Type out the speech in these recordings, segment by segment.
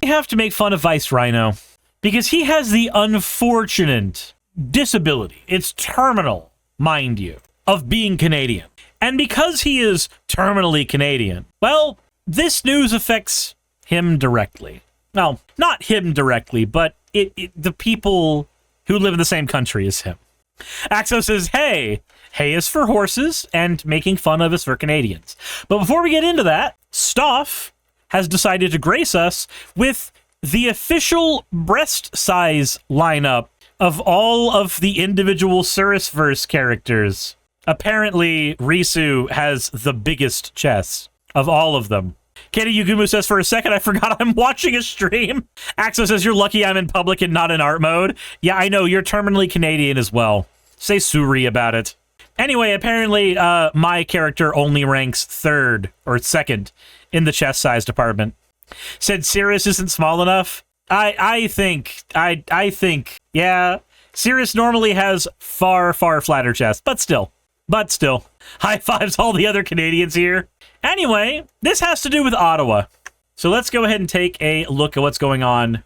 I have to make fun of Vice Rhino because he has the unfortunate disability, it's terminal, mind you, of being Canadian. And because he is terminally Canadian, well, this news affects him directly. Well, not him directly, but the people who live in the same country as him. Axo says, hey is for horses, and making fun of is for Canadians. But before we get into that, Stoff has decided to grace us with the official breast size lineup of all of the individual Suris-verse characters. Apparently, Risu has the biggest chest of all of them. Kenny Yugumu says, for a second, I forgot I'm watching a stream. Axo says, you're lucky I'm in public and not in art mode. Yeah, I know, you're terminally Canadian as well. Say Suri about it. Anyway, apparently, my character only ranks 3rd or 2nd in the chest size department. Said Suris isn't small enough. I think, yeah, Suris normally has far flatter chest, but still. High fives all the other Canadians here. Anyway, this has to do with Ottawa. So let's go ahead and take a look at what's going on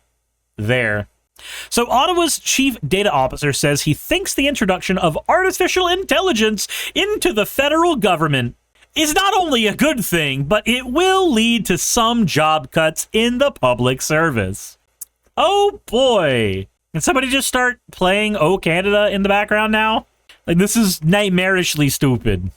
there. So Ottawa's chief data officer says he thinks the introduction of artificial intelligence into the federal government is not only a good thing, but it will lead to some job cuts in the public service. Oh boy. Can somebody just start playing Oh Canada in the background now? Like, this is nightmarishly stupid.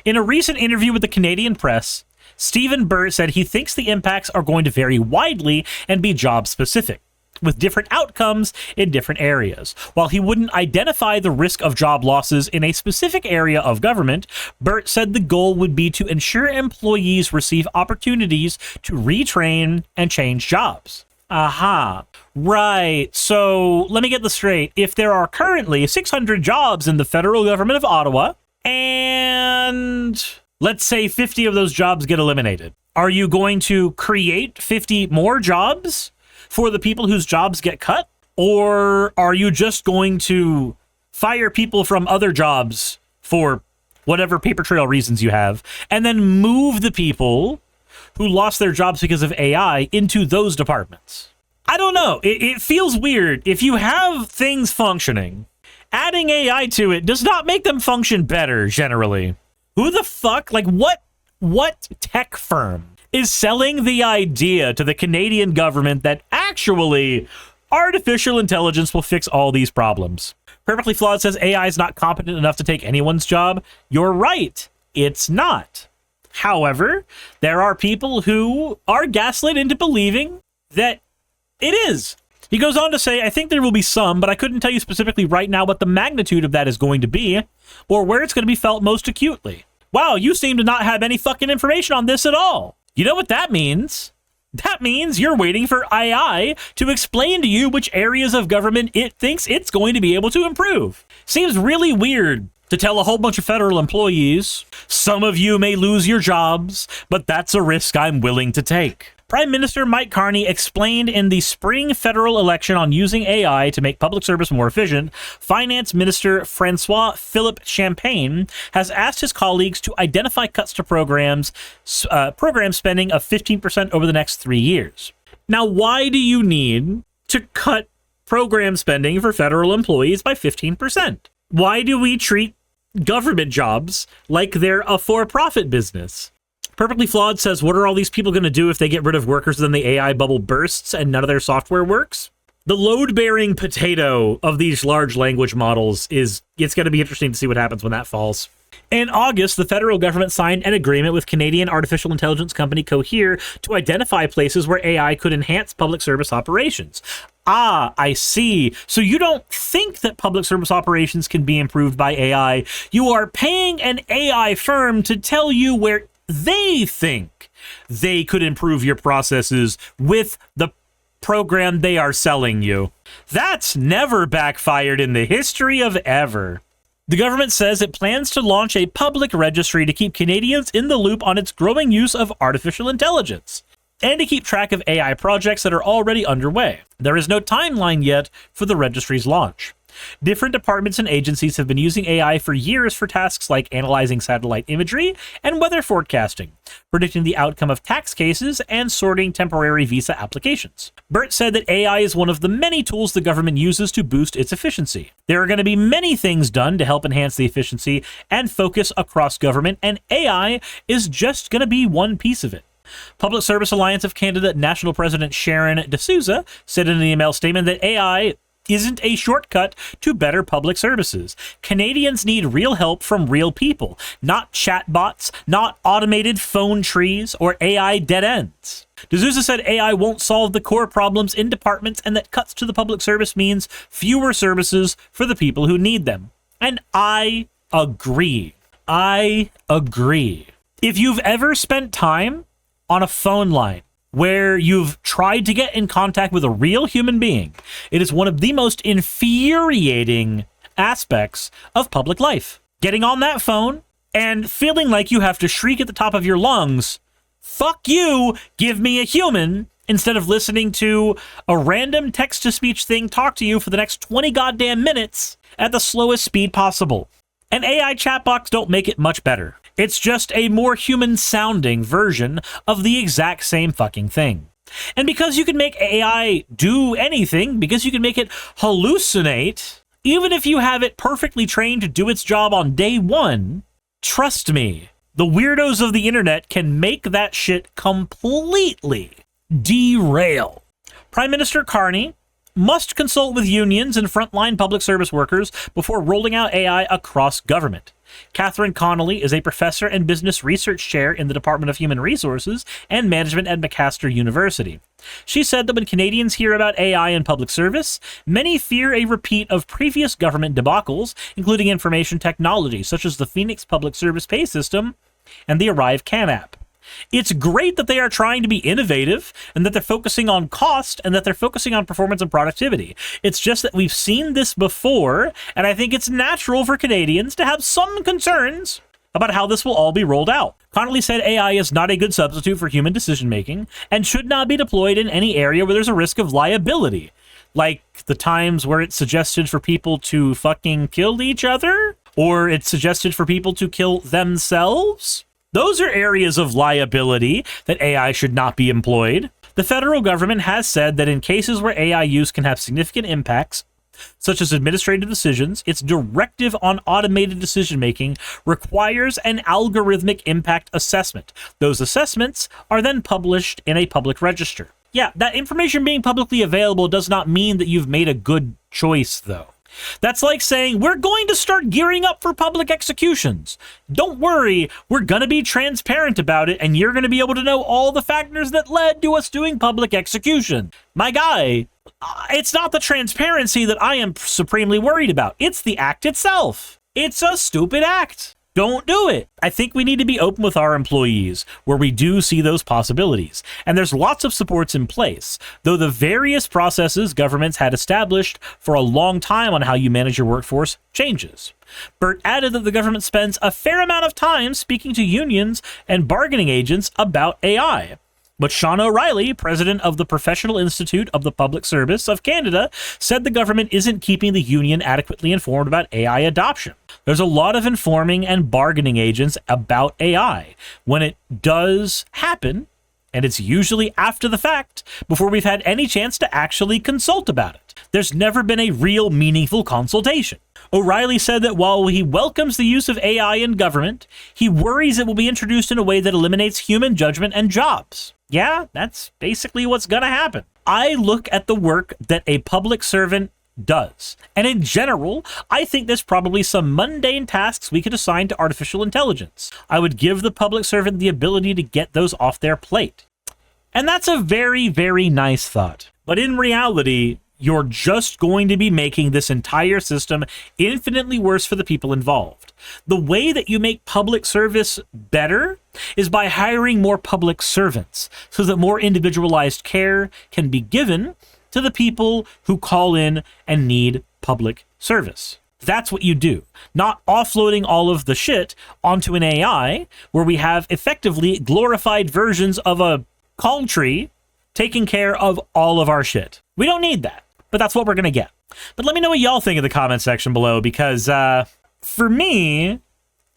In a recent interview with the Canadian Press, Stephen Burt said he thinks the impacts are going to vary widely and be job-specific, with different outcomes in different areas. While he wouldn't identify the risk of job losses in a specific area of government, Burt said the goal would be to ensure employees receive opportunities to retrain and change jobs. Aha. Right. So let me get this straight. If there are currently 600 jobs in the federal government of Ottawa, and let's say 50 of those jobs get eliminated, are you going to create 50 more jobs for the people whose jobs get cut? Or are you just going to fire people from other jobs for whatever paper trail reasons you have, and then move the people who lost their jobs because of AI into those departments? I don't know. It feels weird. If you have things functioning, adding AI to it does not make them function better, generally. Who the fuck? Like, what tech firm is selling the idea to the Canadian government that actually artificial intelligence will fix all these problems? Perfectly Flawed says AI is not competent enough to take anyone's job. You're right. It's not. However, there are people who are gaslit into believing that it is. He goes on to say, I think there will be some, but I couldn't tell you specifically right now what the magnitude of that is going to be, or where it's going to be felt most acutely. Wow, you seem to not have any fucking information on this at all. You know what that means? That means you're waiting for AI to explain to you which areas of government it thinks it's going to be able to improve. Seems really weird to tell a whole bunch of federal employees, some of you may lose your jobs, but that's a risk I'm willing to take. Prime Minister Mike Carney explained in the spring federal election on using AI to make public service more efficient. Finance Minister Francois Philippe Champagne has asked his colleagues to identify cuts to program spending of 15% over the next 3 years. Now, why do you need to cut program spending for federal employees by 15%? Why do we treat government jobs like they're a for-profit business? Perfectly Flawed says, what are all these people going to do if they get rid of workers and then the AI bubble bursts and none of their software works? The load-bearing potato of these large language models it's going to be interesting to see what happens when that falls. In August, the federal government signed an agreement with Canadian artificial intelligence company Cohere to identify places where AI could enhance public service operations. Ah, I see. So you don't think that public service operations can be improved by AI. You are paying an AI firm to tell you where they think they could improve your processes with the program they are selling you. That's never backfired in the history of ever. The government says it plans to launch a public registry to keep Canadians in the loop on its growing use of artificial intelligence, and to keep track of AI projects that are already underway. There is no timeline yet for the registry's launch. Different departments and agencies have been using AI for years for tasks like analyzing satellite imagery and weather forecasting, predicting the outcome of tax cases, and sorting temporary visa applications. Burt said that AI is one of the many tools the government uses to boost its efficiency. There are going to be many things done to help enhance the efficiency and focus across government, and AI is just going to be one piece of it. Public Service Alliance of Canada National President Sharon D'Souza said in an email statement that AI isn't a shortcut to better public services. Canadians need real help from real people, not chatbots, not automated phone trees, or AI dead ends. D'Souza said AI won't solve the core problems in departments, and that cuts to the public service means fewer services for the people who need them. And I agree. I agree. If you've ever spent time on a phone line where you've tried to get in contact with a real human being, it is one of the most infuriating aspects of public life. Getting on that phone and feeling like you have to shriek at the top of your lungs, "Fuck you, give me a human," instead of listening to a random text-to-speech thing talk to you for the next 20 goddamn minutes at the slowest speed possible. And AI chatbots don't make it much better. It's just a more human-sounding version of the exact same fucking thing. And because you can make AI do anything, because you can make it hallucinate, even if you have it perfectly trained to do its job on day one, trust me, the weirdos of the internet can make that shit completely derail. Prime Minister Carney must consult with unions and frontline public service workers before rolling out AI across government. Catherine Connolly is a professor and business research chair in the Department of Human Resources and Management at Macmaster University. She said that when Canadians hear about AI in public service, many fear a repeat of previous government debacles, including information technology, such as the Phoenix Public Service Pay System and the Arrive Can app. It's great that they are trying to be innovative and that they're focusing on cost and that they're focusing on performance and productivity. It's just that we've seen this before, and I think it's natural for Canadians to have some concerns about how this will all be rolled out. Connolly said AI is not a good substitute for human decision-making and should not be deployed in any area where there's a risk of liability, like the times where it's suggested for people to fucking kill each other, or it's suggested for people to kill themselves. Those are areas of liability that AI should not be employed. The federal government has said that in cases where AI use can have significant impacts, such as administrative decisions, its directive on automated decision-making requires an algorithmic impact assessment. Those assessments are then published in a public register. Yeah, that information being publicly available does not mean that you've made a good choice, though. That's like saying, we're going to start gearing up for public executions. Don't worry, we're going to be transparent about it, and you're going to be able to know all the factors that led to us doing public execution. My guy, it's not the transparency that I am supremely worried about. It's the act itself. It's a stupid act. Don't do it. I think we need to be open with our employees where we do see those possibilities. And there's lots of supports in place, though the various processes governments had established for a long time on how you manage your workforce changes. Burt added that the government spends a fair amount of time speaking to unions and bargaining agents about AI. But Sean O'Reilly, president of the Professional Institute of the Public Service of Canada, said the government isn't keeping the union adequately informed about AI adoption. There's a lot of informing and bargaining agents about AI. When it does happen, and it's usually after the fact, before we've had any chance to actually consult about it. There's never been a real meaningful consultation. O'Reilly said that while he welcomes the use of AI in government, he worries it will be introduced in a way that eliminates human judgment and jobs. Yeah, that's basically what's gonna happen. I look at the work that a public servant does, and in general, I think there's probably some mundane tasks we could assign to artificial intelligence. I would give the public servant the ability to get those off their plate. And that's a very, very nice thought. But in reality, you're just going to be making this entire system infinitely worse for the people involved. The way that you make public service better is by hiring more public servants so that more individualized care can be given to the people who call in and need public service. That's what you do, not offloading all of the shit onto an AI where we have effectively glorified versions of a call tree taking care of all of our shit. We don't need that. But that's what we're going to get. But let me know what y'all think in the comment section below, because for me,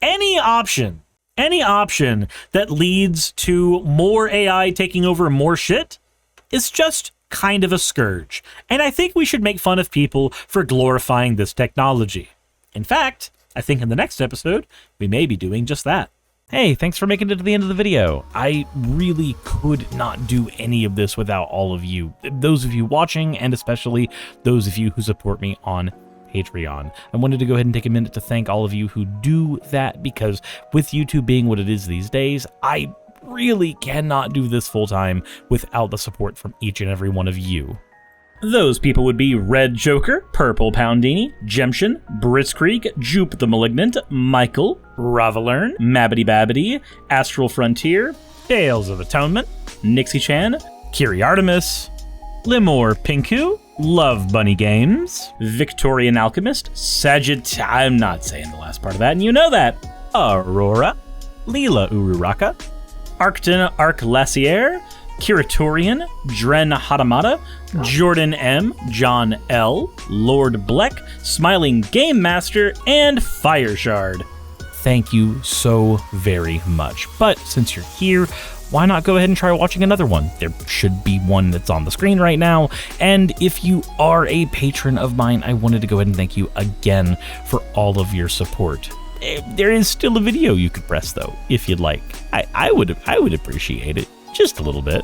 any option that leads to more AI taking over more shit is just kind of a scourge. And I think we should make fun of people for glorifying this technology. In fact, I think in the next episode, we may be doing just that. Hey, thanks for making it to the end of the video. I really could not do any of this without all of you. Those of you watching, and especially those of you who support me on Patreon. I wanted to go ahead and take a minute to thank all of you who do that, because with YouTube being what it is these days, I really cannot do this full time without the support from each and every one of you. Those people would be Red Joker, Purple Poundini, Jemshin, Britzkrieg, Jupe the Malignant, Michael, Ravalern, Mabbity Babbity, Astral Frontier, Tales of Atonement, Nixie Chan, Kiri Artemis, Limor Pinku, Love Bunny Games, Victorian Alchemist, I'm not saying the last part of that, and you know that, Aurora, Leela Ururaka, Arcton Arclacier, Kiratorian, Dren Hadamata, Jordan M, John L, Lord Bleck, Smiling Game Master, and Fire Shard. Thank you so very much. But since you're here, why not go ahead and try watching another one? There should be one that's on the screen right now. And if you are a patron of mine, I wanted to go ahead and thank you again for all of your support. There is still a video you could press though, if you'd like. I would appreciate it just a little bit.